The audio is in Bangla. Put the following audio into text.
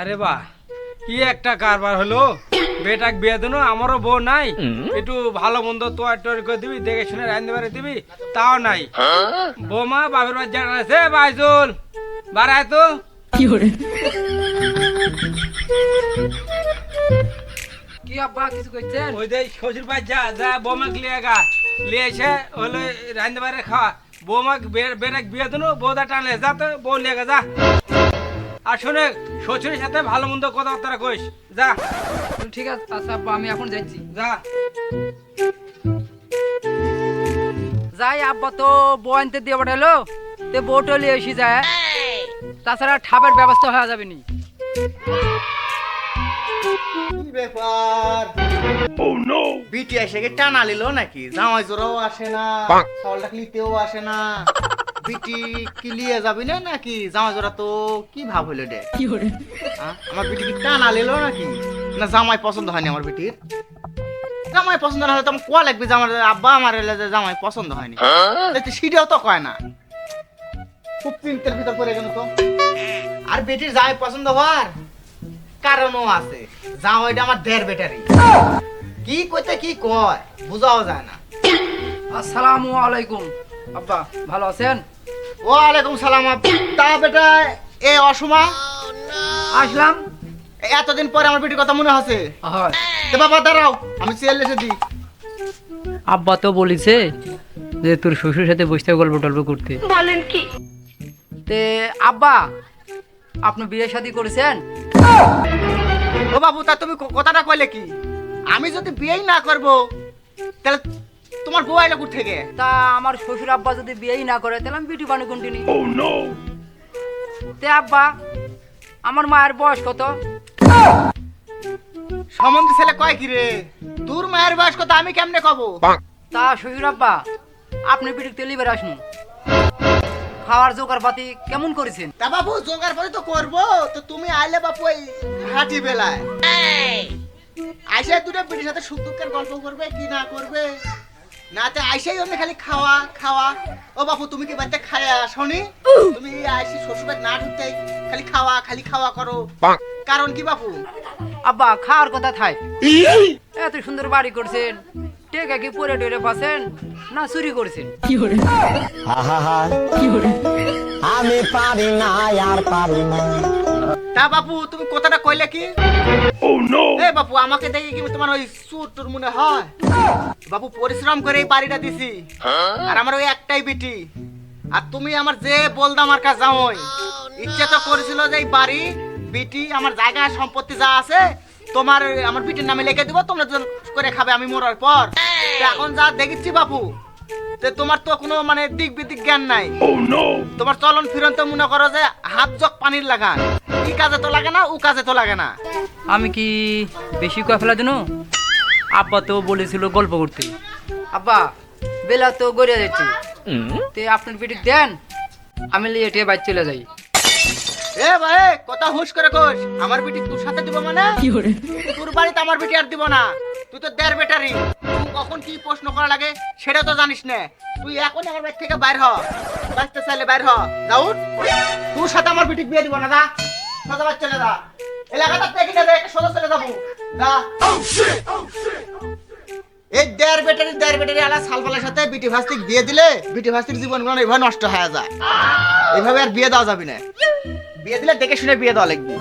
আরে বাহ, কি একটা কারবার হলো। বেটাক বিয়ে দিনো, আমারও বউ নাই, একটু ভালো মন্দ তোয়ার টোয়ার করে দিবি, দেখে শুনে রাঁধতে পারে দিবি, তাও নাই। বৌমা বাপের বাচ্চা আছে, বাইজুল বাড়ায় তো। কি আব্বা কিছু কইছেন? ওই যে শ্বশুর বাচ্চা যা বৌমাকে লিয়ে গা, লিয়ে এসে হলো রাঁধতে পারে খাওয়া। বৌমাকে বেটাক বিয়ে দিনো, বৌদা টানলে যা তো, বউ লিয়ে গা যা। আর শোনে, শ্বশুরের সাথে ভালো মন্দ কথাবার্তা কইস, যা ঠিক আছে আচ্ছা আব্বা, আমি এখন যাচ্ছি। যা। যাই আব্বা তো বউ আনতে দিয়ে পাঠালো, তে বউটা লিয়ে এসে যায়, তাছাড়া ঠাবের ব্যবস্থা হয়ে যাবে নি। কি ব্যাপার? বিটি এসে কি টানা লিলো নাকি? জামাই জোরাও আসে না, চাউলটা নিতেও আসে না। বিটি কি লিয়ে যাবি না নাকি? জামাই জোরা তো কি ভাব হইলো রে? আমার বিটি কি টানা লিলো নাকি? না জামাই পছন্দ হয়নি আমার বিটির? জামাই পছন্দ না হলে তো আমার কোয়া লাগবে যে আমার আব্বা আমার এলে যে জামাই পছন্দ হয়নি, সেটাও তো কয় না। খুব চিন্তার ভিতর পড়ে গেল তো। আর বেটির জামাই পছন্দ হওয়ার কারণও আছে, জামাইটা আমার দেড় বেটারি। কি কইতে কি কয় বুঝাও যায় না। আসসালামু আলাইকুম আব্বা, ভালো আছেন? ওয়ালাইকুম সালাম। তা বেটা এ অসময় আসলাম। এতদিন পরে আমার বেটির কথা মনে আছে? হয় তো বাবা দাঁড়াও, আমি সিএল এসে দিই। আব্বা তো বলিছে যে তোর শ্বশুরের সাথে বসতে গল্প টল্প করতে। বলেন কি? তে আব্বা, আপনি বিয়ে শাদী করেছেন? ও বাবু, তা তুমি কথাটা কইলে কি? আমি যদি বিয়েই না করব তাহলে তোমার বউ আইলো কোথা থেকে? তা আমার শ্বশুর আব্বা যদি বিয়েই না করে, তাহলে আমি বিউটি বানি কন্টিনিউ। তে আব্বা, আমার মায়ের বয়স কত? সম্বন্ধ ছেলে কয় কি রে? তোর মায়ের বয়স কত আমি কেমনে কব? তা শ্বশুর আব্বা, আপনি বিউটি তেলিবার আসুন, খাওয়ার জোগাড় পাতি কেমন করেছেন? তা বাবু জোগাড় পরে তো করবো, তো তুমি আইলে বাপু এই হাঁটি বেলায় আইসা দুটো বিটির সাথে সুখ দুঃখের গল্প করবে কি না করবে না, তে আইসাই অমনি খালি খাওয়া খাওয়া। ও বাপু তুমি কি বাড়িতে খায়া শোনি? তুমি আইসি শ্বশুরবাড়ি না ঢুকতে খালি খাওয়া করো, কারণ কি বাপু? আব্বা খাওয়ার কথা থাই, এত সুন্দর বাড়ি করছেন, টেকা কি পরে টরে পাচ্ছেন না চুরি করছেন? আমি পারি না আর পারি না। তা বাপু তুমি কথাটা কইলে কি? এ বাপু আমাকে দেখে কি তোমার ওই সুর টুর মনে হয়? বাপু পরিশ্রম করে এই বাড়িটা দিছি, আর আমার ওই একটাই বিটি। আর তুমি আমার যে বলদা আমার কাছে যাওই, ইচ্ছে তো করেছিল যে এই বাড়ি বিটি আমার জায়গা সম্পত্তি যা আছে তোমার আমার বিটির নামে লিখে দিব, তোমরা দুজন করে খাবে আমি মরার পর। তো এখন যা দেখেছি বাপু, তো তোমার তো কোনো মানে দিক বিদিক জ্ঞান নাই। তোমার চলন ফিরন তো মনে করো যে হাত জগ পানির লাগান, কি কাজে তো লাগে না, ও কাজে তো লাগে না। আমি কি বেশি কয়ে ফেলা দিন? আব্বা তো বলেছিল গল্প করতে। আব্বা বেলা তো গড়িয়ে যাচ্ছে, তে আপনার পিঠে দেন, আমি লিয়ে টিয়ে বাইর চলে যাই। এ ভাই কথা হুশ করে কোস, আমার বিটি তোর সাথে দিব মানে? তোর বাড়িতে আমার বিটি আর দিব না, তুই তো দেড় বেটারি। তুই কখন কি প্রশ্ন করা লাগে সেটা তো জানিস না। তুই এখন আমার বাড়ি থেকে বাইর হ, বাঁচতে চাইলে বাইর হ। যাউট তোর সাথে আমার বিটি বিয়ে দিব না, যা সোজা বাড়ি চলে যা। এলাকাটা থেকে না দেখ, সোজা চলে যাবো যা। এই দেড় বেটারি আলা সালফালের সাথে বিটি ভাস্তিক বিয়ে দিলে বিটি ভাস্তিক জীবন এইভাবে নষ্ট হয়ে যায়। এইভাবে আর বিয়ে দেওয়া যাবে না, বিয়ে দিলে দেখে শুনে বিয়ে দেওয়া লাগবে।